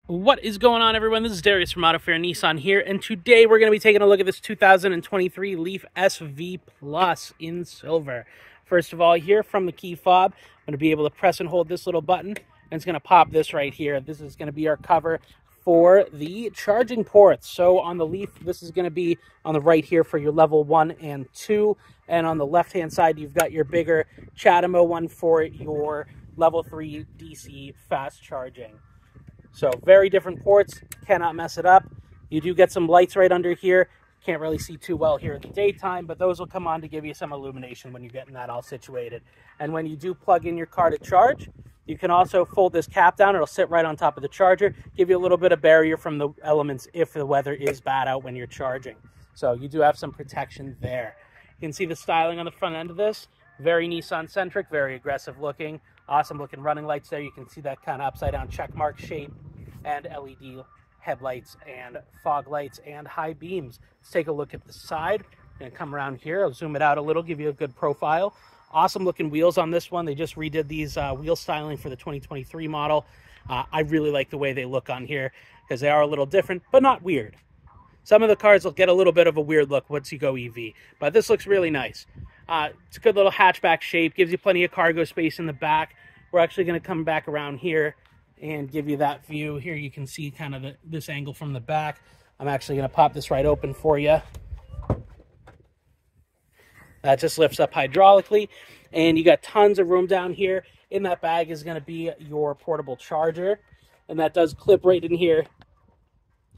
What is going on, everyone? This is Darius from Auto Fair Nissan here, and today we're going to be taking a look at this 2023 Leaf SV Plus in silver. First of all, here from the key fob, I'm going to be able to press and hold this little button, and it's going to pop this right here. This is going to be our cover for the charging ports. So on the Leaf, this is going to be on the right here for your level 1 and 2, and on the left-hand side, you've got your bigger CHAdeMO one for your level 3 DC fast charging. So very different ports, cannot mess it up. You do get some lights right under here. Can't really see too well here in the daytime, but those will come on to give you some illumination when you're getting that all situated. And when you do plug in your car to charge, you can also fold this cap down. It'll sit right on top of the charger, give you a little bit of barrier from the elements if the weather is bad out when you're charging. So you do have some protection there. You can see the styling on the front end of this. Very Nissan-centric, very aggressive looking. Awesome looking running lights there. You can see that kind of upside down check mark shape, and LED headlights and fog lights and high beams. Let's take a look at the side and come around here. I'll zoom it out a little, give you a good profile. Awesome looking wheels on this one. They just redid these wheel styling for the 2023 model. I really like the way they look on here because they are a little different, but not weird. Some of the cars will get a little bit of a weird look once you go EV, but this looks really nice. It's a good little hatchback shape, gives you plenty of cargo space in the back. We're actually going to come back around here and give you that view. Here you can see kind of this angle from the back. I'm actually going to pop this right open for you. That just lifts up hydraulically, and you got tons of room down here. In that bag is going to be your portable charger, and that does clip right in here.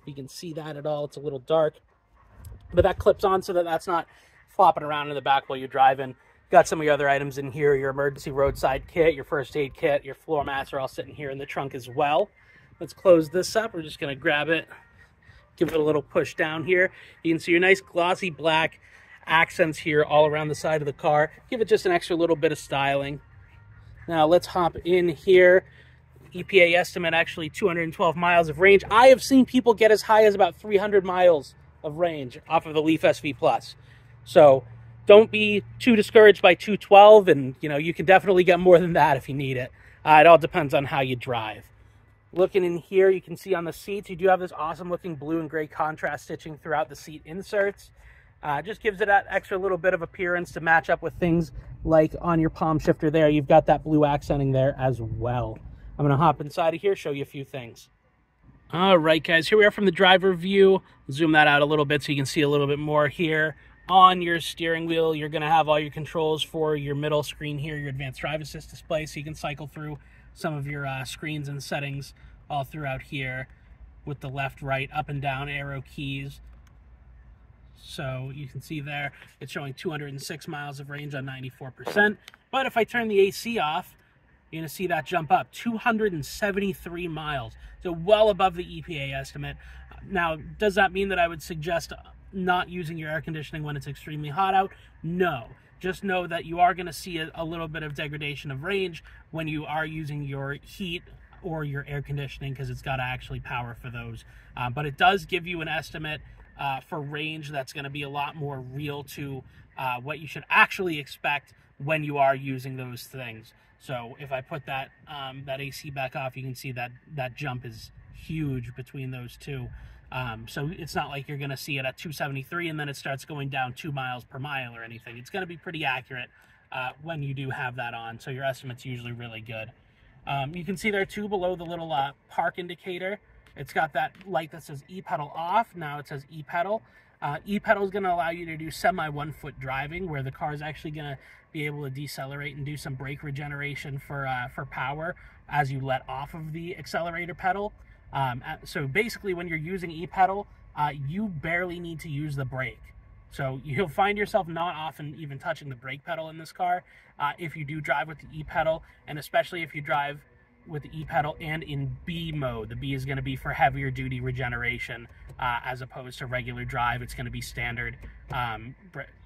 You can see that at all. It's a little dark, but that clips on so that that's not flopping around in the back while you're driving. Got some of your other items in here, your emergency roadside kit, your first aid kit, your floor mats are all sitting here in the trunk as well. Let's close this up. We're just going to grab it, give it a little push down here. You can see your nice glossy black accents here all around the side of the car. Give it just an extra little bit of styling. Now let's hop in here. EPA estimate actually 212 miles of range. I have seen people get as high as about 300 miles of range off of the Leaf SV Plus. So don't be too discouraged by 212, and you can definitely get more than that if you need it. It all depends on how you drive. Looking in here, you can see on the seats, you do have this awesome looking blue and gray contrast stitching throughout the seat inserts. Just gives it that extra little bit of appearance to match up with things like on your palm shifter there. You've got that blue accenting there as well. I'm going to hop inside of here, show you a few things. All right, guys, here we are from the driver view. Zoom that out a little bit so you can see a little bit more here. On your steering wheel, you're going to have all your controls for your middle screen here, your advanced drive assist display, so you can cycle through some of your screens and settings all throughout here with the left, right, up and down arrow keys. So you can see there, it's showing 206 miles of range on 94%. But if I turn the AC off, you're going to see that jump up 273 miles. So well above the EPA estimate. Now, does that mean that I would suggest not using your air conditioning when it's extremely hot out? No. Just know that you are going to see a little bit of degradation of range when you are using your heat or your air conditioning, because it's got to actually power for those. But it does give you an estimate for range that's going to be a lot more real to what you should actually expect when you are using those things. So if I put that AC back off, you can see that jump is huge between those two. So it's not like you're going to see it at 273 and then it starts going down 2 miles per mile or anything. It's going to be pretty accurate when you do have that on, so your estimate's usually really good. You can see there too below the little park indicator, it's got that light that says e-pedal off. Now it says e-pedal. E-pedal is going to allow you to do semi 1-foot driving, where the car is actually going to be able to decelerate and do some brake regeneration for power as you let off of the accelerator pedal. So basically when you're using e-pedal, you barely need to use the brake. So you'll find yourself not often even touching the brake pedal in this car if you do drive with the e-pedal, and especially if you drive with the e-pedal and in B mode. The B is going to be for heavier duty regeneration as opposed to regular drive. It's going to be standard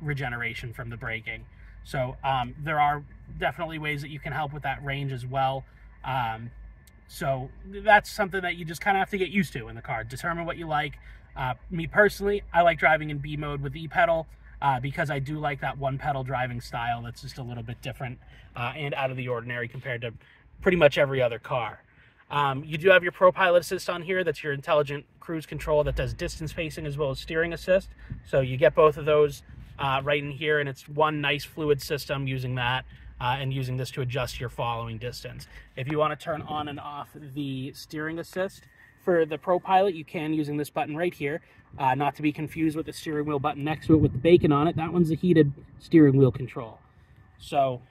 regeneration from the braking. So there are definitely ways that you can help with that range as well. So that's something that you just kind of have to get used to in the car. Determine what you like. Me personally, I like driving in B mode with e-pedal because I do like that one pedal driving style that's just a little bit different and out of the ordinary compared to pretty much every other car. You do have your Pro Pilot Assist on here. That's your intelligent cruise control that does distance pacing as well as steering assist. So you get both of those right in here, and it's one nice fluid system using that and using this to adjust your following distance. If you want to turn on and off the steering assist for the Pro Pilot, you can using this button right here. Not to be confused with the steering wheel button next to it with the bacon on it. That one's the heated steering wheel control. So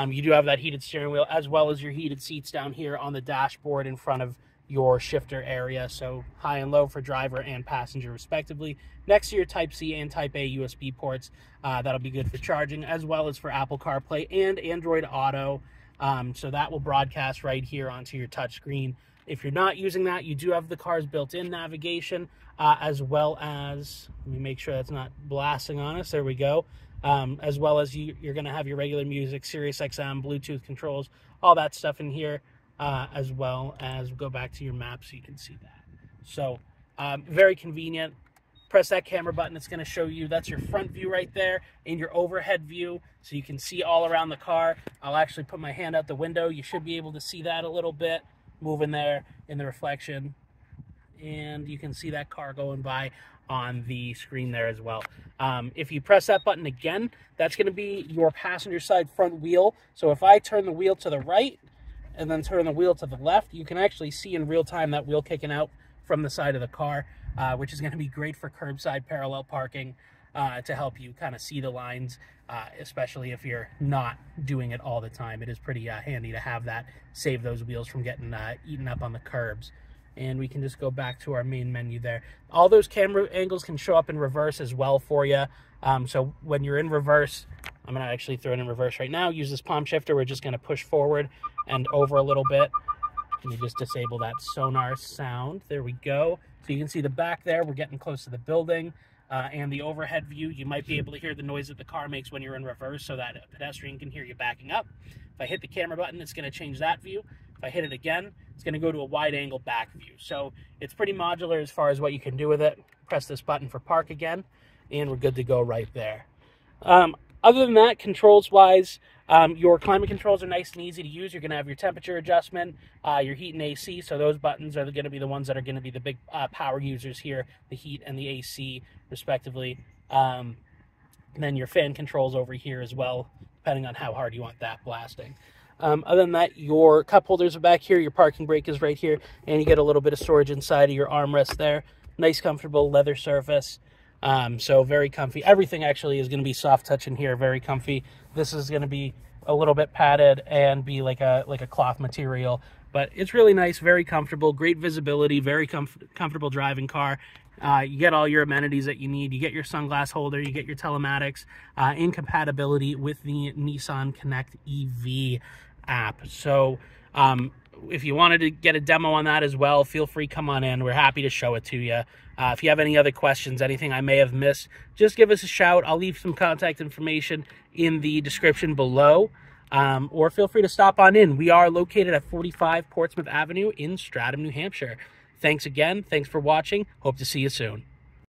you do have that heated steering wheel as well as your heated seats down here on the dashboard in front of your shifter area. So high and low for driver and passenger respectively. Next to your Type C and Type A USB ports. That'll be good for charging as well as for Apple CarPlay and Android Auto. So that will broadcast right here onto your touchscreen. If you're not using that, you do have the car's built-in navigation as well as, let me make sure that's not blasting on us. There we go. As well as you're going to have your regular music, Sirius XM, Bluetooth controls, all that stuff in here, as well as go back to your map so you can see that. So very convenient. Press that camera button. It's going to show you, that's your front view right there and your overhead view so you can see all around the car. I'll actually put my hand out the window. You should be able to see that a little bit moving there in the reflection. And you can see that car going by on the screen there as well. If you press that button again, that's going to be your passenger side front wheel. So if I turn the wheel to the right and then turn the wheel to the left, you can actually see in real time that wheel kicking out from the side of the car, which is going to be great for curbside parallel parking to help you kind of see the lines, especially if you're not doing it all the time. It is pretty handy to have that, save those wheels from getting eaten up on the curbs. And we can just go back to our main menu there. All those camera angles can show up in reverse as well for you. So when you're in reverse, I'm going to actually throw it in reverse right now. Use this palm shifter. We're just going to push forward and over a little bit. Let me just disable that sonar sound. There we go. So you can see the back there. We're getting close to the building. And the overhead view, you might be able to hear the noise that the car makes when you're in reverse so that a pedestrian can hear you backing up. If I hit the camera button, it's going to change that view. If I hit it again, it's going to go to a wide angle back view. So it's pretty modular as far as what you can do with it. Press this button for park again, and we're good to go right there. Other than that, controls-wise, your climate controls are nice and easy to use. You're going to have your temperature adjustment, your heat and AC. So those buttons are going to be the ones that are going to be the big power users here, the heat and the AC, respectively. And then your fan controls over here as well, depending on how hard you want that blasting. Other than that, your cup holders are back here, your parking brake is right here, and you get a little bit of storage inside of your armrest there. Nice, comfortable leather surface. So very comfy. Everything actually is going to be soft touch in here, very comfy. This is going to be a little bit padded and be like a cloth material, but it's really nice, very comfortable, great visibility, very comfortable driving car. You get all your amenities that you need. You get your sunglass holder, you get your telematics, in compatibility with the Nissan Connect EV app. So if you wanted to get a demo on that as well, feel free, come on in. We're happy to show it to you. If you have any other questions, anything I may have missed, just give us a shout. I'll leave some contact information in the description below, or feel free to stop on in. We are located at 45 Portsmouth Avenue in Stratham, New Hampshire. Thanks again. Thanks for watching. Hope to see you soon.